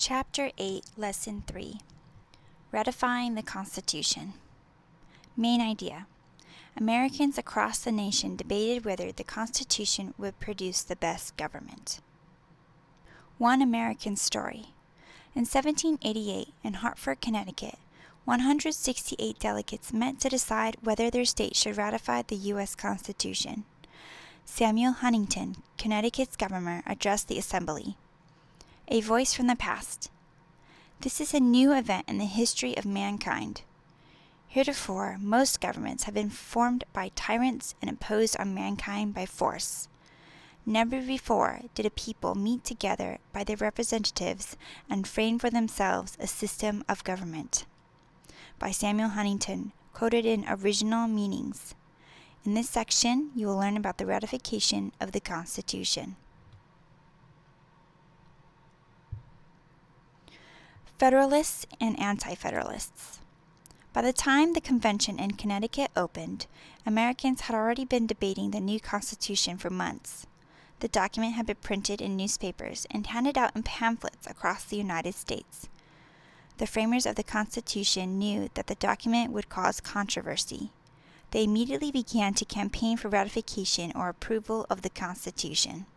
Chapter 8, Lesson 3, Ratifying the Constitution. Main idea. Americans across the nation debated whether the Constitution would produce the best government. One American story. In 1788, in Hartford, Connecticut, 168 delegates met to decide whether their state should ratify the U.S. Constitution. Samuel Huntington, Connecticut's governor, addressed the assembly. A voice from the past. This is a new event in the history of mankind. Heretofore, most governments have been formed by tyrants and imposed on mankind by force. Never before did a people meet together by their representatives and frame for themselves a system of government. By Samuel Huntington, quoted in Original Meanings. In this section, you will learn about the ratification of the Constitution. Federalists and AntiFederalists. By the time the convention in Connecticut opened, Americans had already been debating the new Constitution for months. The document had been printed in newspapers and handed out in pamphlets across the United States. The framers of the Constitution knew that the document would cause controversy. They immediately began to campaign for ratification or approval of the Constitution.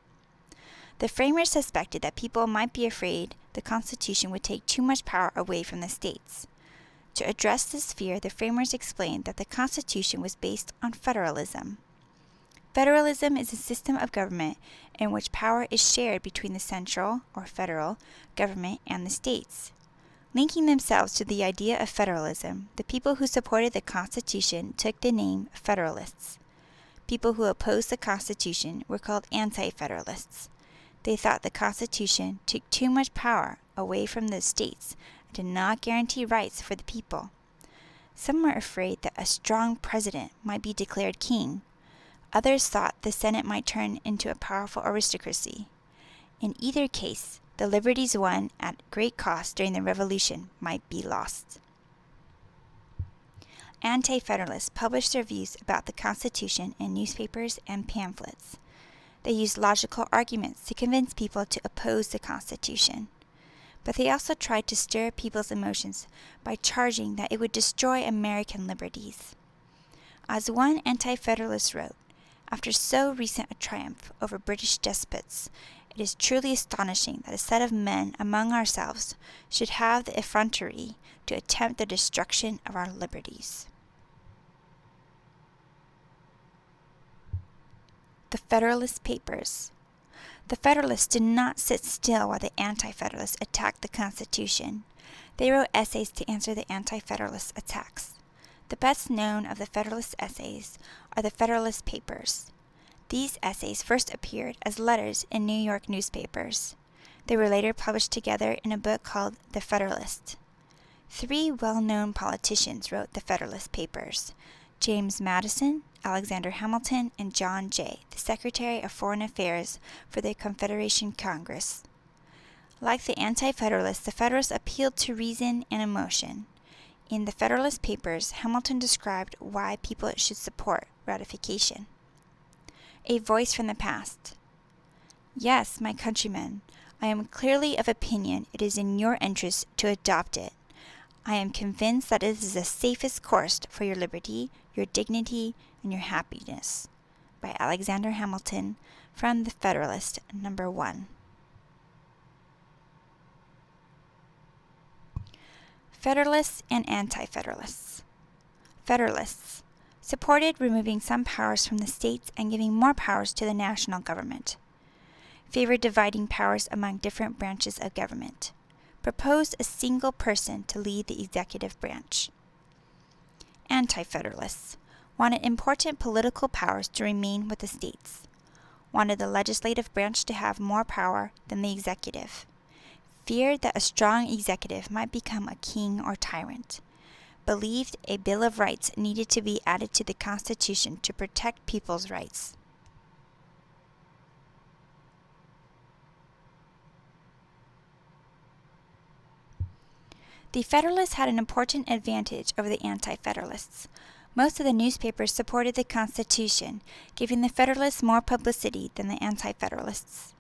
The framers suspected that people might be afraid the Constitution would take too much power away from the states. To address this fear, the framers explained that the Constitution was based on federalism. Federalism is a system of government in which power is shared between the central, or federal, government and the states. Linking themselves to the idea of federalism, the people who supported the Constitution took the name Federalists. People who opposed the Constitution were called Anti-Federalists. They thought the Constitution took too much power away from the states and did not guarantee rights for the people. Some were afraid that a strong president might be declared king. Others thought the Senate might turn into a powerful aristocracy. In either case, the liberties won at great cost during the Revolution might be lost. Anti-Federalists published their views about the Constitution in newspapers and pamphlets. They used logical arguments to convince people to oppose the Constitution. But they also tried to stir people's emotions by charging that it would destroy American liberties. As one Anti-Federalist wrote, after so recent a triumph over British despots, it is truly astonishing that a set of men among ourselves should have the effrontery to attempt the destruction of our liberties. The Federalist Papers. The Federalists did not sit still while the Anti-Federalists attacked the Constitution. They wrote essays to answer the Anti-Federalist attacks. The best known of the Federalist essays are the Federalist Papers. These essays first appeared as letters in New York newspapers. They were later published together in a book called The Federalist. Three well-known politicians wrote the Federalist Papers: James Madison, Alexander Hamilton, and John Jay, the Secretary of Foreign Affairs for the Confederation Congress. Like the Anti-Federalists, the Federalists appealed to reason and emotion. In the Federalist Papers, Hamilton described why people should support ratification. A voice from the past. Yes, my countrymen, I am clearly of opinion it is in your interest to adopt it. I am convinced that it is the safest course for your liberty, your dignity, and your happiness. By Alexander Hamilton, from The Federalist, number 1. Federalists and Anti-Federalists. Federalists supported removing some powers from the states and giving more powers to the national government. Favored dividing powers among different branches of government. Proposed a single person to lead the executive branch. Anti-Federalists wanted important political powers to remain with the states. Wanted the legislative branch to have more power than the executive. Feared that a strong executive might become a king or tyrant. Believed a Bill of Rights needed to be added to the Constitution to protect people's rights. The Federalists had an important advantage over the Anti-Federalists. Most of the newspapers supported the Constitution, giving the Federalists more publicity than the Anti-Federalists.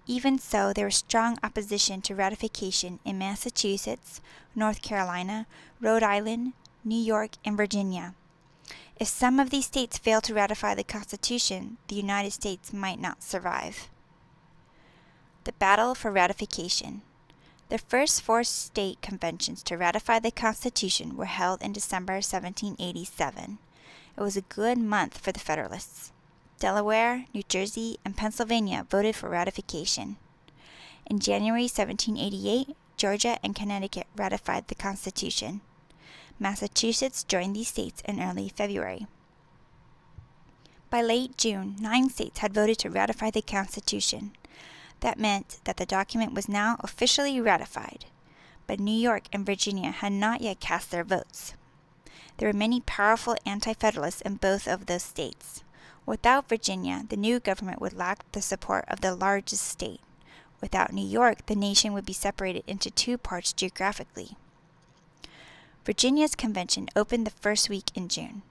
Even so, there was strong opposition to ratification in Massachusetts, North Carolina, Rhode Island, New York, and Virginia. If some of these states failed to ratify the Constitution, the United States might not survive. The battle for ratification. The first 4 state conventions to ratify the Constitution were held in December 1787. It was a good month for the Federalists. Delaware, New Jersey, and Pennsylvania voted for ratification. In January 1788, Georgia and Connecticut ratified the Constitution. Massachusetts joined these states in early February. By late June, 9 states had voted to ratify the Constitution. That meant that the document was now officially ratified, but New York and Virginia had not yet cast their votes. There were many powerful anti-Federalists in both of those states. Without Virginia, the new government would lack the support of the largest state. Without New York, the nation would be separated into 2 parts geographically. Virginia's convention opened the first week in June.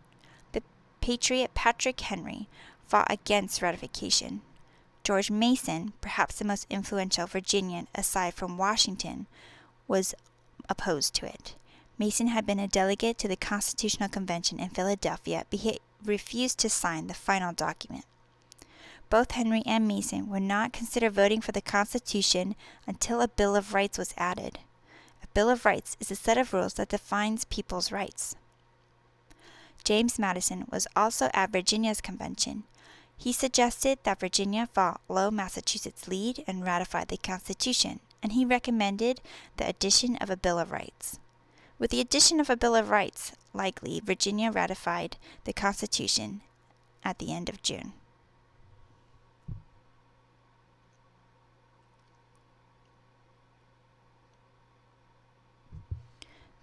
The patriot Patrick Henry fought against ratification. George Mason, perhaps the most influential Virginian aside from Washington, was opposed to it. Mason had been a delegate to the Constitutional Convention in Philadelphia, but he refused to sign the final document. Both Henry and Mason would not consider voting for the Constitution until a Bill of Rights was added. A Bill of Rights is a set of rules that defines people's rights. James Madison was also at Virginia's convention. He suggested that Virginia follow Massachusetts' lead and ratify the Constitution, and he recommended the addition of a Bill of Rights. With the addition of a Bill of Rights, likely Virginia ratified the Constitution at the end of June.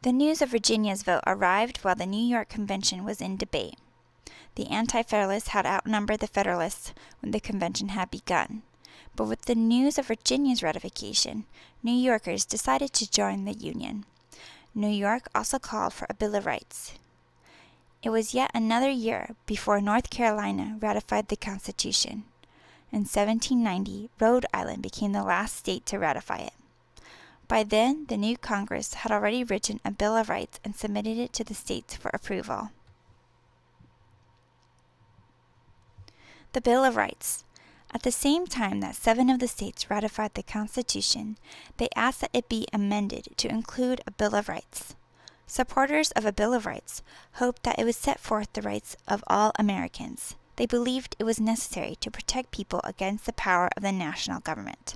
The news of Virginia's vote arrived while the New York Convention was in debate. The Anti-Federalists had outnumbered the Federalists when the convention had begun. But with the news of Virginia's ratification, New Yorkers decided to join the Union. New York also called for a Bill of Rights. It was yet another year before North Carolina ratified the Constitution. In 1790, Rhode Island became the last state to ratify it. By then, the new Congress had already written a Bill of Rights and submitted it to the states for approval. The Bill of Rights. At the same time that 7 of the states ratified the Constitution, they asked that it be amended to include a Bill of Rights. Supporters of a Bill of Rights hoped that it would set forth the rights of all Americans. They believed it was necessary to protect people against the power of the national government.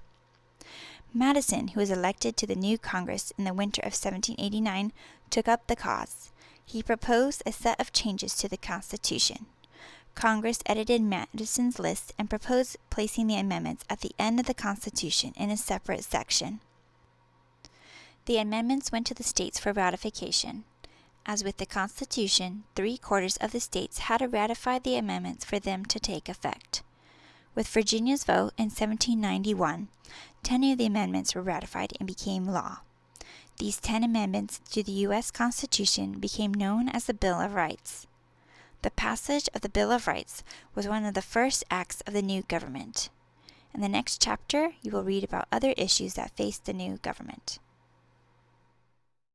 Madison, who was elected to the new Congress in the winter of 1789, took up the cause. He proposed a set of changes to the Constitution. Congress edited Madison's list and proposed placing the amendments at the end of the Constitution in a separate section. The amendments went to the states for ratification. As with the Constitution, 3/4 of the states had to ratify the amendments for them to take effect. With Virginia's vote in 1791, 10 of the amendments were ratified and became law. These 10 amendments to the U.S. Constitution became known as the Bill of Rights. The passage of the Bill of Rights was one of the first acts of the new government. In the next chapter, you will read about other issues that faced the new government.